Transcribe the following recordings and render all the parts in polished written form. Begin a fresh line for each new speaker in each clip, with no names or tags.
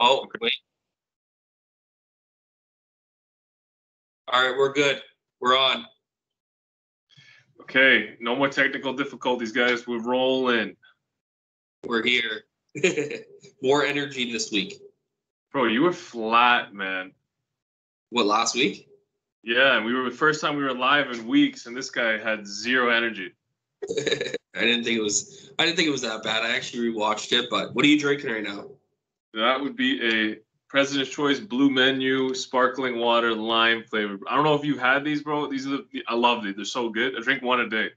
Oh, wait. All right, we're good. We're on.
Okay, no more technical difficulties, guys. We're rolling.
We're here. More energy this week.
Bro, you were flat, man.
What, last week?
Yeah, and we were the first time we were live in weeks, and this guy had zero energy.
I didn't think it was that bad. I actually rewatched it, but what are you drinking right now?
That would be a President's Choice Blue Menu sparkling water lime flavor. I don't know if you've had these, bro. These are I love these. They're so good. I drink one a day.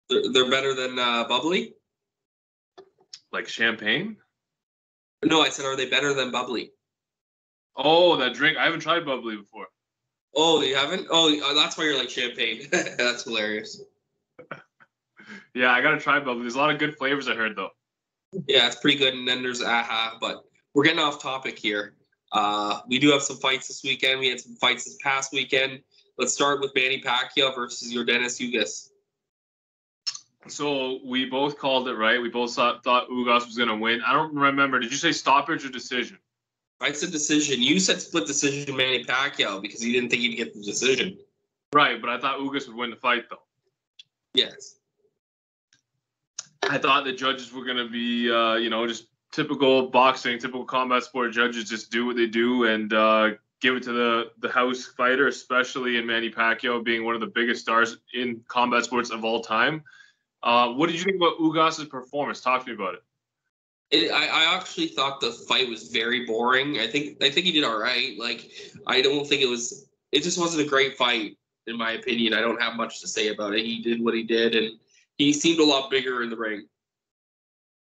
They're better than bubbly?
Like champagne?
No, I said, are they better than bubbly?
Oh, that drink. I haven't tried bubbly before.
Oh, you haven't? Oh, that's why you're like champagne. That's hilarious.
Yeah, I gotta try bubbly. There's a lot of good flavors I heard though.
Yeah, it's pretty good. And then there's AHA, but we're getting off topic here. We do have some fights this weekend. We had some fights this past weekend. Let's start with Manny Pacquiao versus Yordenis Ugass.
So we both called it right. We both thought Ugass was gonna win. I don't remember. Did you say stoppage or decision?
I said decision. You said split decision Manny Pacquiao because you didn't think he'd get the decision.
Right, but I thought Ugass would win the fight though.
Yes.
I thought the judges were going to be, just typical boxing, typical combat sport judges just do what they do and give it to the house fighter, especially in Manny Pacquiao being one of the biggest stars in combat sports of all time. What did you think about Ugass's performance? Talk to me about it.
I actually thought the fight was very boring. I think he did all right. Like, I don't think it just wasn't a great fight, in my opinion. I don't have much to say about it. He did what he did, and he seemed a lot bigger in the ring.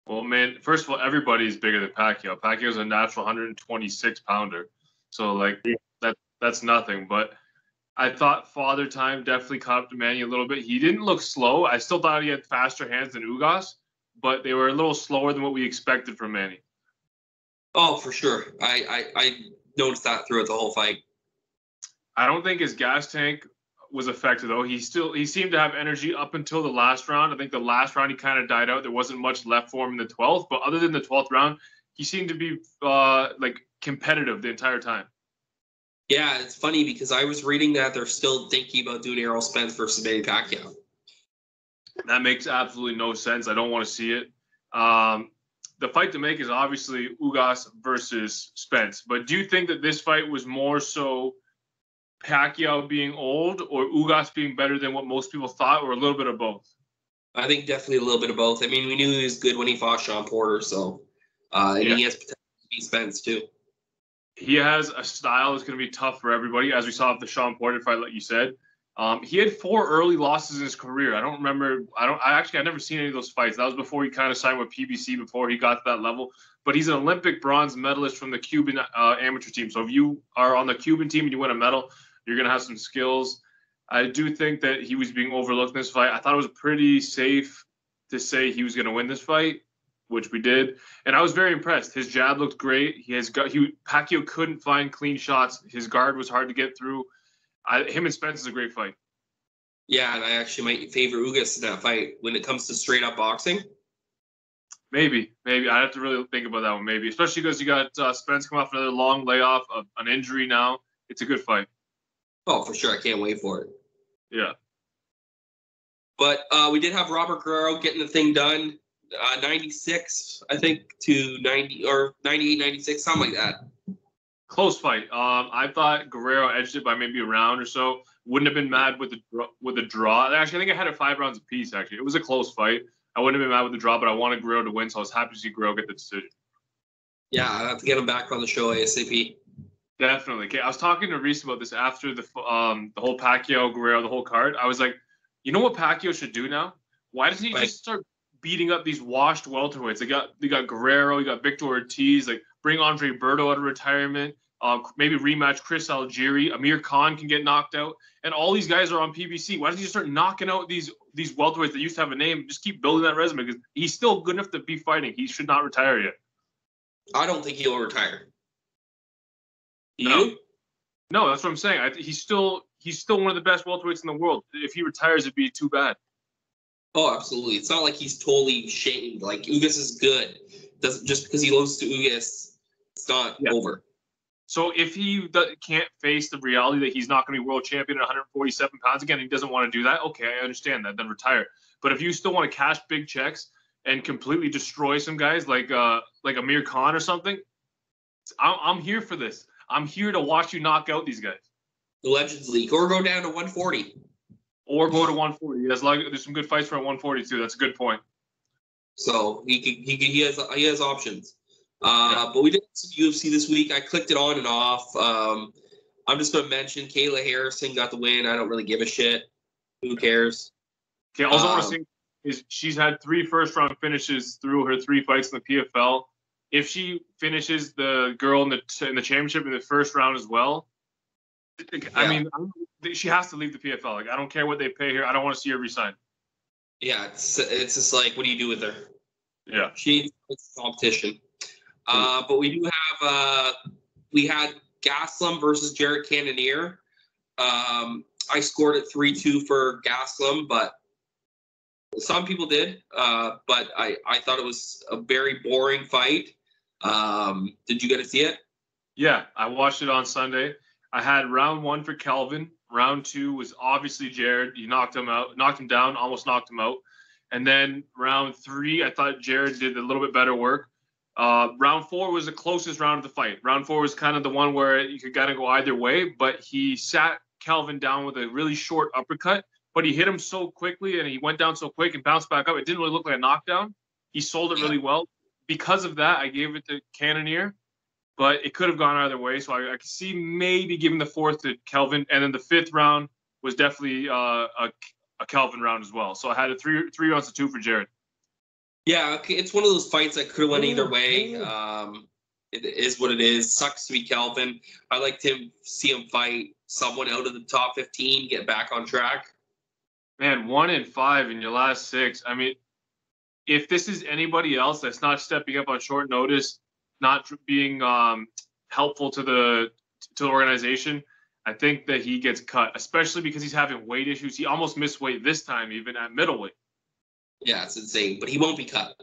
Well, man, first of all, everybody's bigger than Pacquiao. Pacquiao's a natural 126-pounder. So, that's nothing. But I thought Father Time definitely caught up to Manny a little bit. He didn't look slow. I still thought he had faster hands than Ugass, but they were a little slower than what we expected from Manny.
Oh, for sure. I noticed that throughout the whole fight.
I don't think his gas tank was affected though. He seemed to have energy up until the last round. I think the last round he kind of died out. There wasn't much left for him in the 12th, but other than the 12th round, he seemed to be competitive the entire time.
Yeah, it's funny because I was reading that they're still thinking about doing Errol Spence versus Manny Pacquiao.
That makes absolutely no sense. I don't want to see it. The fight to make is obviously Ugass versus Spence. But do you think that this fight was more so Pacquiao being old or Ugass being better than what most people thought, or a little bit of both?
I think definitely a little bit of both. I mean, we knew he was good when he fought Sean Porter, so he has potential to beat Spence too.
He has a style that's going to be tough for everybody, as we saw with the Sean Porter fight, like you said. He had 4 early losses in his career. I don't remember. I've never seen any of those fights. That was before he kind of signed with PBC, before he got to that level. But he's an Olympic bronze medalist from the Cuban amateur team. So if you are on the Cuban team and you win a medal, you're going to have some skills. I do think that he was being overlooked in this fight. I thought it was pretty safe to say he was going to win this fight, which we did. And I was very impressed. His jab looked great. Pacquiao couldn't find clean shots. His guard was hard to get through. Him and Spence is a great fight.
Yeah, and I actually might favor Ugass in that fight when it comes to straight-up boxing.
Maybe. I have to really think about that one, maybe. Especially because you got Spence coming off another long layoff, an injury now. It's a good fight.
Oh, for sure. I can't wait for it.
Yeah.
But we did have Robert Guerrero getting the thing done. 96, I think, to 90 or 98, 96, something like that.
Close fight. I thought Guerrero edged it by maybe a round or so. Wouldn't have been mad with the draw. Actually, I think I had it 5 rounds apiece, actually. It was a close fight. I wouldn't have been mad with the draw, but I wanted Guerrero to win, so I was happy to see Guerrero get the decision.
Yeah, I have to get him back on the show ASAP.
Definitely. Okay, I was talking to Reese about this after the whole Pacquiao, Guerrero, the whole card. I was like, you know what Pacquiao should do now? Why doesn't he just start beating up these washed welterweights? They got Guerrero, you got Victor Ortiz, bring Andre Berto out of retirement, maybe rematch Chris Algieri, Amir Khan can get knocked out, and all these guys are on PBC. Why doesn't he just start knocking out these welterweights that used to have a name? Just keep building that resume because he's still good enough to be fighting. He should not retire yet.
I don't think he'll retire.
No, that's what I'm saying. He's still one of the best welterweights in the world. If he retires, it'd be too bad.
Oh, absolutely. It's not like he's totally shamed. Like, Ugass is good. Just because he loses to Ugass It's not over.
So if he can't face the reality that he's not going to be world champion at 147 pounds again, he doesn't want to do that, okay, I understand that, then retire. But if you still want to cash big checks and completely destroy some guys like Amir Khan or something, I'm here for this. I'm here to watch you knock out these guys.
The Legends League, or go down to 140.
Or go to 140. There's some good fights for 140 too. That's a good point.
So he has options. But we did some UFC this week. I clicked it on and off. I'm just going to mention Kayla Harrison got the win. I don't really give a shit. Who cares?
Okay. Also, want to say is she's had 3 first-round finishes through her 3 fights in the PFL. If she finishes the girl in the championship in the first round as well, I mean, she has to leave the PFL. Like, I don't care what they pay her. I don't want to see her resign.
Yeah, it's just like, what do you do with her?
Yeah,
she needs competition. But we do have we had Gaslum versus Jarrett Cannoneer. I scored it 3-2 for Gaslum, but some people did. But I thought it was a very boring fight. Did you get to see it?
Yeah, I watched it on Sunday. I had round 1 for Kelvin. Round 2 was obviously Jared. He knocked him down, almost knocked him out. And then round 3, I thought Jared did a little bit better work. Round 4 was the closest round of the fight. Round 4 was kind of the one where you could kind of go either way, but he sat Kelvin down with a really short uppercut, but he hit him so quickly and he went down so quick and bounced back up. It didn't really look like a knockdown. He sold it really well. Because of that, I gave it to Cannoneer, but it could have gone either way. So I could see maybe giving the 4th to Kelvin, and then the 5th round was definitely a Kelvin round as well. So I had a 3 rounds to 2 for Jared. Yeah,
it's one of those fights that could have went either way. It is what it is. Sucks to be Kelvin. I like to see him fight someone out of the top 15, get back on track.
Man, 1-5 in your last 6. I mean, if this is anybody else that's not stepping up on short notice, not being helpful to the organization, I think that he gets cut, especially because he's having weight issues. He almost missed weight this time, even at middleweight.
Yeah, it's insane, but he won't be cut.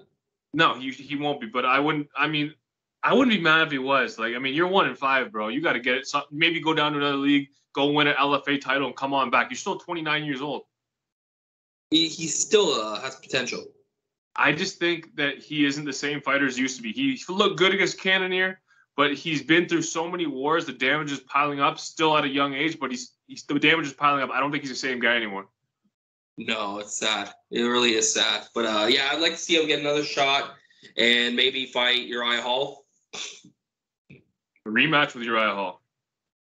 No, he won't be. But I wouldn't be mad if he was. Like, I mean, you're 1-5, bro. You got to get it. Maybe go down to another league, go win an LFA title, and come on back. You're still 29 years old.
He still has potential.
I just think that he isn't the same fighter as he used to be. He looked good against Cannoneer, but he's been through so many wars. The damage is piling up. Still at a young age, but the damage is piling up. I don't think he's the same guy anymore.
No, it's sad. It really is sad. But yeah, I'd like to see him get another shot and maybe fight Uriah Hall.
A rematch with Uriah Hall.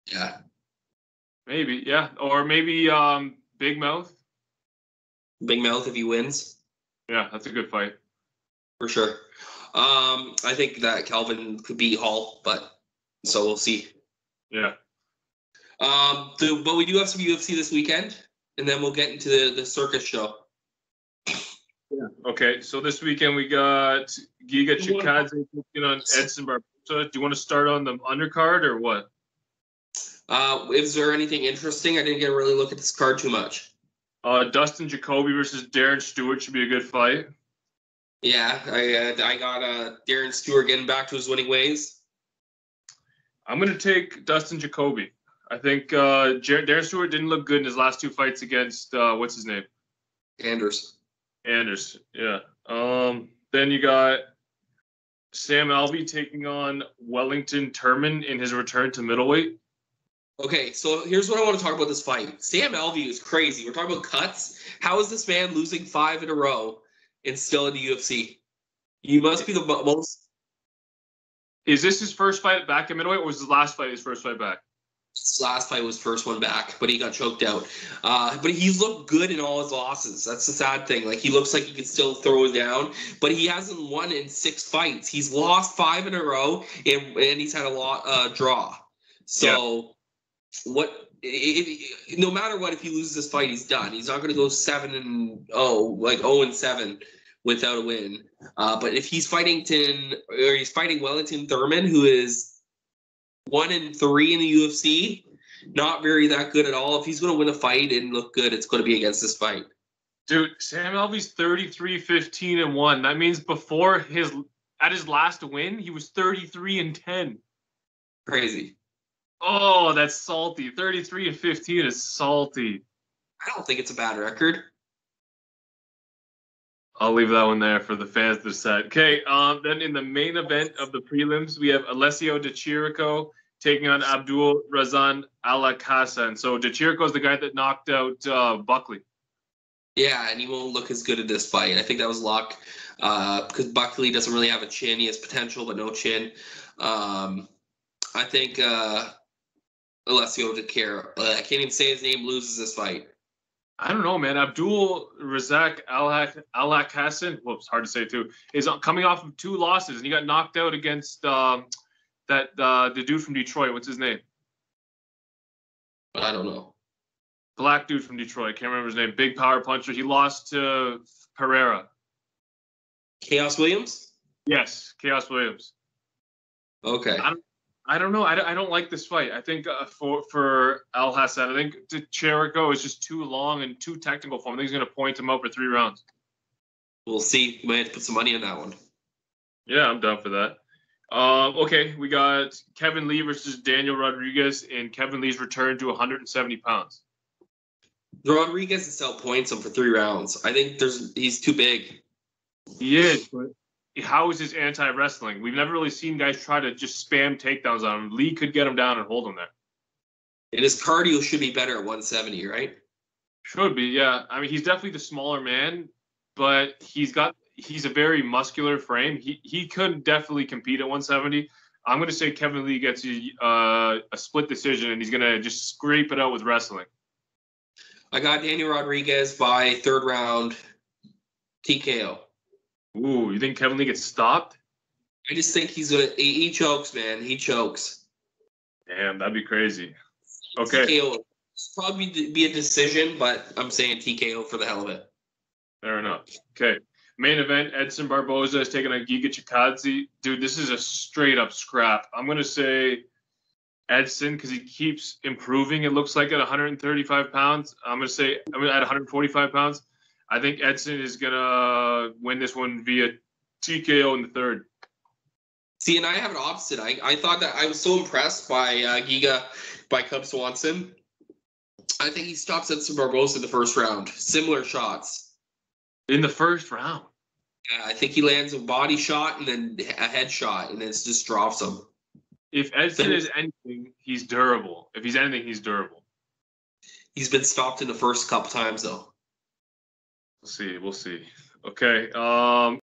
Yeah.
Maybe, yeah. Or maybe Big Mouth.
Big Mouth if he wins.
Yeah, that's a good fight.
For sure. I think that Kelvin could beat Hall, but so we'll see.
Yeah.
But we do have some UFC this weekend, and then we'll get into the circus show.
Yeah. Okay, so this weekend we got Giga Chikadze taking on Edson Barboza. Do you want to start on the undercard or what?
Is there anything interesting? I didn't get to really look at this card too much.
Dustin Jacoby versus Darren Stewart should be a good fight.
Yeah, I got Darren Stewart getting back to his winning ways.
I'm going to take Dustin Jacoby. I think Darren Stewart didn't look good in his last 2 fights against, what's his name?
Anders,
yeah. Then you got Sam Alvey taking on Wellington Turman in his return to middleweight.
Okay, so here's what I want to talk about this fight. Sam Alvey is crazy. We're talking about cuts. How is this man losing 5 in a row and still in the UFC? You must be the most.
Is this his first fight back in middleweight, or was his last fight his first fight back?
His last fight was first one back, but he got choked out. But he's looked good in all his losses. That's the sad thing. Like, he looks like he can still throw it down, but he hasn't won in 6 fights. He's lost 5 in a row, and he's had a draw. So, no matter what, if he loses this fight, he's done. He's not going to go 7-0, like 0-7 without a win. But if he's fighting Wellington Turman, who is 1-3 in the UFC, not very that good at all. If he's going to win a fight and look good, it's going to be against this fight.
Dude, Sam Alvey's 33-15-1. That means before his at his last win, he was 33-10.
Crazy.
Oh, that's salty. 33-15 is salty.
I don't think it's a bad record.
I'll leave that one there for the fans to decide. Okay, then in the main event of the prelims, we have Alessio Di Chirico taking on Abdul Razan Alakassan. So Di Chirico is the guy that knocked out Buckley.
Yeah, and he won't look as good in this fight. I think that was luck because Buckley doesn't really have a chin. He has potential, but no chin. I think Alessio Di Chirico, I can't even say his name, loses this fight.
I don't know, man. Abdul Razak Alakassan, whoops, hard to say too, is coming off of 2 losses, and he got knocked out against the dude from Detroit. What's his name?
I don't know.
Black dude from Detroit. Can't remember his name. Big power puncher. He lost to Pereira.
Chaos Williams?
Yes, Chaos Williams.
Okay.
I don't know. I don't like this fight. I think for Al Hassan, I think Di Chirico is just too long and too technical for him. I think he's going to point him out for 3 rounds.
We'll see. You might have to put some money on that one.
Yeah, I'm down for that. Okay, we got Kevin Lee versus Daniel Rodriguez, and Kevin Lee's return to 170 pounds.
Rodriguez has outpoints him for 3 rounds. I think he's too big.
He is, but how is his anti-wrestling? We've never really seen guys try to just spam takedowns on him. Lee could get him down and hold him there.
And his cardio should be better at 170, right?
Should be, yeah. I mean, he's definitely the smaller man, but he's a very muscular frame. He could definitely compete at 170. I'm going to say Kevin Lee gets a split decision, and he's going to just scrape it out with wrestling.
I got Daniel Rodriguez by 3rd round TKO.
Ooh, you think Kevin Lee gets stopped?
I just think he chokes, man. He chokes.
Damn, that'd be crazy. Okay.
TKO probably be a decision, but I'm saying TKO for the hell of it.
Fair enough. Okay. Main event, Edson Barboza is taking on Giga Chikadze. Dude, this is a straight-up scrap. I'm going to say Edson because he keeps improving, it looks like, at 135 pounds. I'm going to say at 145 pounds. I think Edson is going to win this one via TKO in the 3rd.
See, and I have it opposite. I thought that I was so impressed by Giga, by Cub Swanson. I think he stops Edson Barboza in the 1st round. Similar shots.
In the 1st round?
Yeah, I think he lands a body shot and then a head shot, and then it just drops him.
If Edson is anything, he's durable. If he's anything, he's durable.
He's been stopped in the first couple times, though.
We'll see. Okay.
All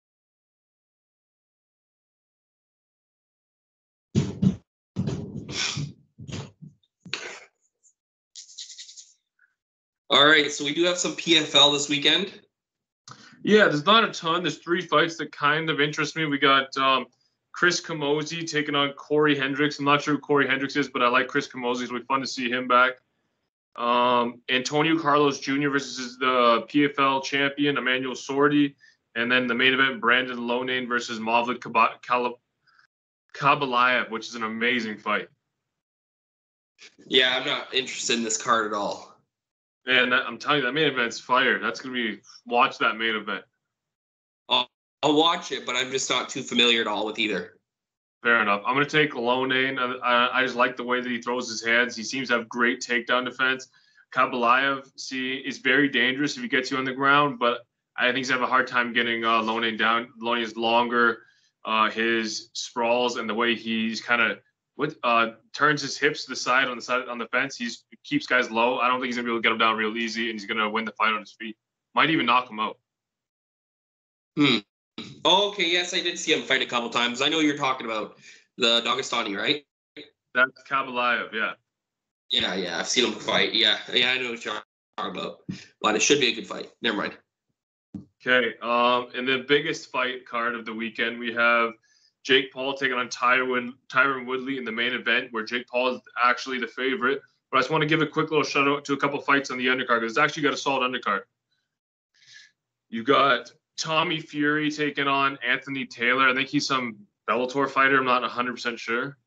right, so we do have some PFL this weekend.
Yeah, there's not a ton. There's 3 fights that kind of interest me. We got Chris Camozzi taking on Corey Hendricks. I'm not sure who Corey Hendricks is, but I like Chris Camozzi. It'll be fun to see him back. Antonio Carlos Jr. versus the PFL champion, Emmanuel Sordi. And then the main event, Brandon Lonane versus Mavlid Kabalayev, which is an amazing fight.
Yeah, I'm not interested in this card at all.
And I'm telling you, that main event's fire. That's going to be – watch that main event.
I'll watch it, but I'm just not too familiar at all with either.
Fair enough. I'm going to take Lonane. I just like the way that he throws his hands. He seems to have great takedown defense. Kabalayev, is very dangerous if he gets you on the ground, but I think he's going to have a hard time getting Lonane down. Lonane is longer. His sprawls and the way he's kind of turns his hips to the side on the fence. He keeps guys low. I don't think he's going to be able to get him down real easy, and he's going to win the fight on his feet. Might even knock him out.
Oh, okay, yes, I did see him fight a couple times. I know you're talking about the Dagestani, right?
That's Kabalayev, yeah.
Yeah, I've seen him fight. Yeah, I know what you're talking about. But it should be a good fight. Never mind.
Okay, in the biggest fight card of the weekend, we have Jake Paul taking on Tyron Woodley in the main event, where Jake Paul is actually the favorite. But I just want to give a quick little shout out to a couple fights on the undercard, because it's actually got a solid undercard. You got Tommy Fury taking on Anthony Taylor. I think he's some Bellator fighter. I'm not 100% sure.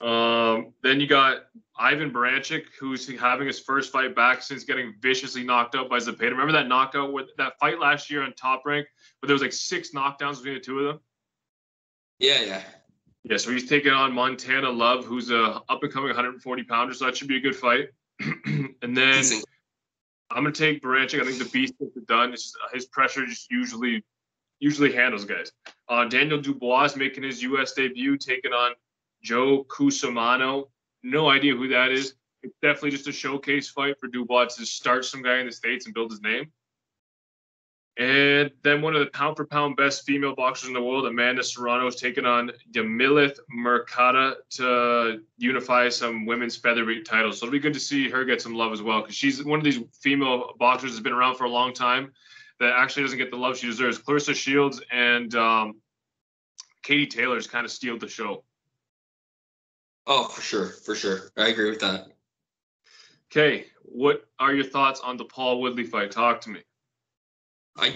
Then you got Ivan Brancic, who's having his first fight back since getting viciously knocked out by Zepeda. Remember that knockout with that fight last year on Top Rank, where there was like 6 knockdowns between the two of them?
Yeah.
Yeah, so he's taking on Montana Love, who's a up-and-coming 140-pounder, so that should be a good fight. And then I'm going to take Brancic. I think the beast gets it done. It's just, his pressure just usually handles guys. Daniel Dubois is making his U.S. debut, taking on Joe Cusimano. No idea who that is. It's definitely just a showcase fight for Dubois to start some guy in the States and build his name. And then one of the pound-for-pound best female boxers in the world, Amanda Serrano, is taking on Demilith Mercada to unify some women's featherweight titles. So it'll be good to see her get some love as well, because she's one of these female boxers that's been around for a long time that actually doesn't get the love she deserves. Clarissa Shields and Katie Taylor's kind of stealed the show.
Oh, for sure. I agree with that.
Okay, what are your thoughts on the Paul Woodley fight? Talk to me.
I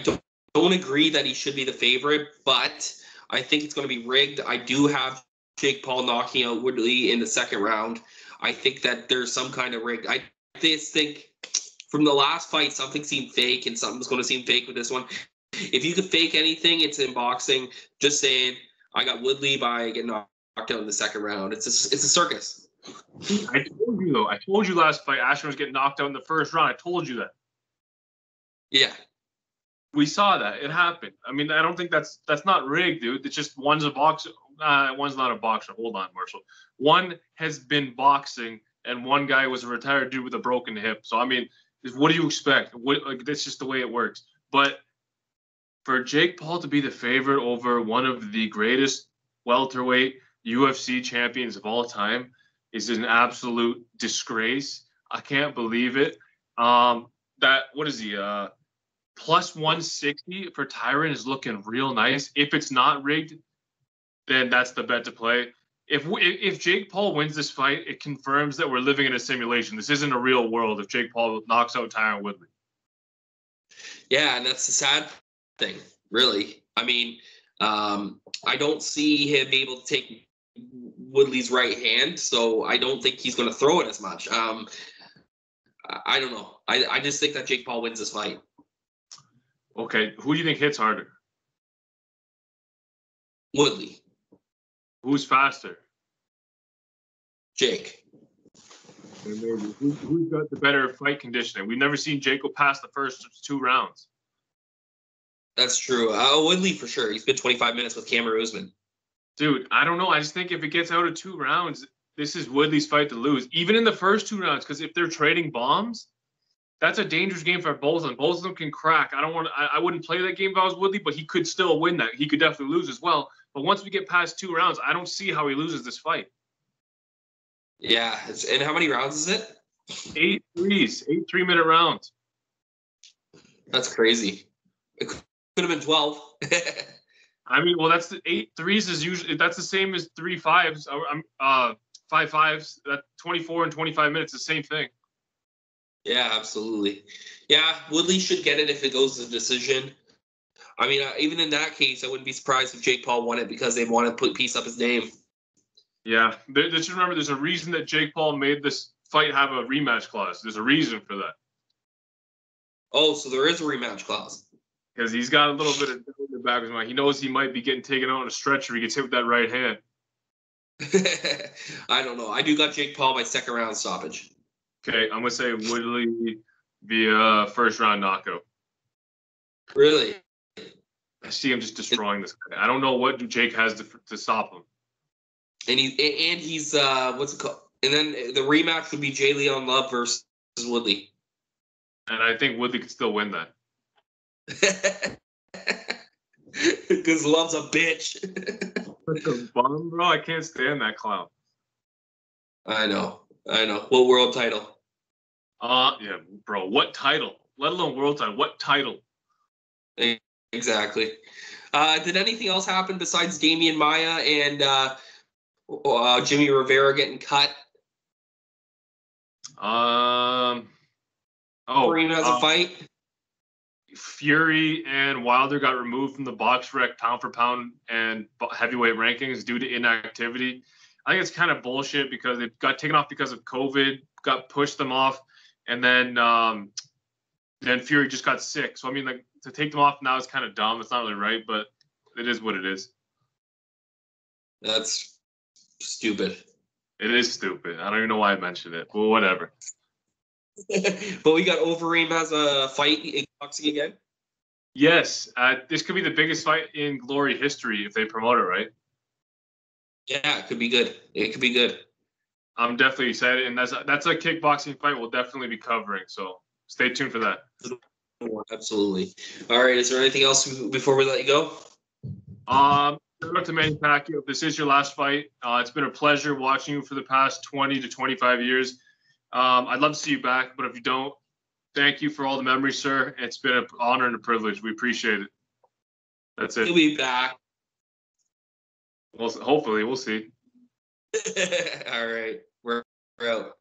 don't agree that he should be the favorite, but I think it's going to be rigged. I do have Jake Paul knocking out Woodley in the second round. I think that there's some kind of rigged. I just think from the last fight, something seemed fake, and something's going to seem fake with this one. If you could fake anything, it's in boxing. Just saying, I got Woodley by getting knocked out in the second round. It's a circus.
I told you, though. I told you last fight, Ashman was getting knocked out in the first round. I told you that.
Yeah.
We saw that. It happened. I mean, I don't think that's not rigged, dude. It's just one's a boxer. One's not a boxer. Hold on, Marshall. One has been boxing, and one guy was a retired dude with a broken hip. So, I mean, what do you expect? That's just the way it works. But for Jake Paul to be the favorite over one of the greatest welterweight UFC champions of all time is an absolute disgrace. I can't believe it. What is he? Plus 160 for Tyron is looking real nice. If it's not rigged, then that's the bet to play. If Jake Paul wins this fight, it confirms that we're living in a simulation. This isn't a real world if Jake Paul knocks out Tyron Woodley.
Yeah, and that's the sad thing, really. I mean, I don't see him able to take Woodley's right hand, so I don't think he's going to throw it as much. I don't know. I just think that Jake Paul wins this fight.
Okay, who do you think hits harder?
Woodley.
Who's faster?
Jake.
Who's got the better fight conditioning? We've never seen Jake go past the first 2 rounds.
That's true. Woodley for sure. He's been 25 minutes with Cameron Usman.
Dude, I don't know. I just think if it gets out of 2 rounds, this is Woodley's fight to lose. Even in the first 2 rounds, because if they're trading bombs, that's a dangerous game for both of them. Both of them can crack. I wouldn't play that game if I was Woodley, but he could still win that. He could definitely lose as well. But once we get past 2 rounds, I don't see how he loses this fight.
Yeah. And how many rounds is it?
8 threes, 8 3-minute rounds.
That's crazy. It could have been 12.
I mean, well, that's the 8 threes is usually, that's the same as 3 5s. 5 5s, that 24 and 25 minutes, the same thing.
Yeah, absolutely. Yeah, Woodley should get it if it goes to decision. I mean, even in that case, I wouldn't be surprised if Jake Paul won it because they want to put piece up his name.
Yeah, just remember, there's a reason that Jake Paul made this fight have a rematch clause. There's a reason for that.
Oh, so there is a rematch clause.
Because he's got a little bit of in the back of his mind. He knows he might be getting taken out on a stretcher. He gets hit with that right hand.
I don't know. I do got Jake Paul by second round stoppage.
Okay, I'm going to say Woodley via first round knockout.
Really?
I see him just destroying this guy. I don't know what Jake has to stop him.
And he's what's it called? And then the rematch would be Jay Leon Love versus Woodley.
And I think Woodley could still win that.
Because Love's a bitch.
Such a bum, bro. I can't stand that clown.
I know. What world title?
Yeah, bro. What title? Let alone world title. What title?
Exactly. Did anything else happen besides Damian Maia and Jimmy Rivera getting cut? Kareem has a fight.
Fury and Wilder got removed from the BoxRec pound for pound and heavyweight rankings due to inactivity. I think it's kind of bullshit because it got taken off because of COVID, got pushed them off, and then Fury just got sick. So I mean, like, to take them off now is kind of dumb. It's not really right, but it is what it is.
That's stupid.
It is stupid. I don't even know why I mentioned it, but whatever.
But we got Overeem has a fight in boxing again.
Yes, this could be the biggest fight in Glory history if they promote it right.
Yeah, it could be good. It could be good.
I'm definitely excited, and that's a kickboxing fight we'll definitely be covering. So stay tuned for that.
Absolutely. All right. Is there anything else before we let you go?
Shout out to Manny Pacquiao. This is your last fight. It's been a pleasure watching you for the past 20 to 25 years. I'd love to see you back, but if you don't, thank you for all the memories, sir. It's been an honor and a privilege. We appreciate it. That's it.
He'll be back.
Well, hopefully, we'll see.
All right. We're out.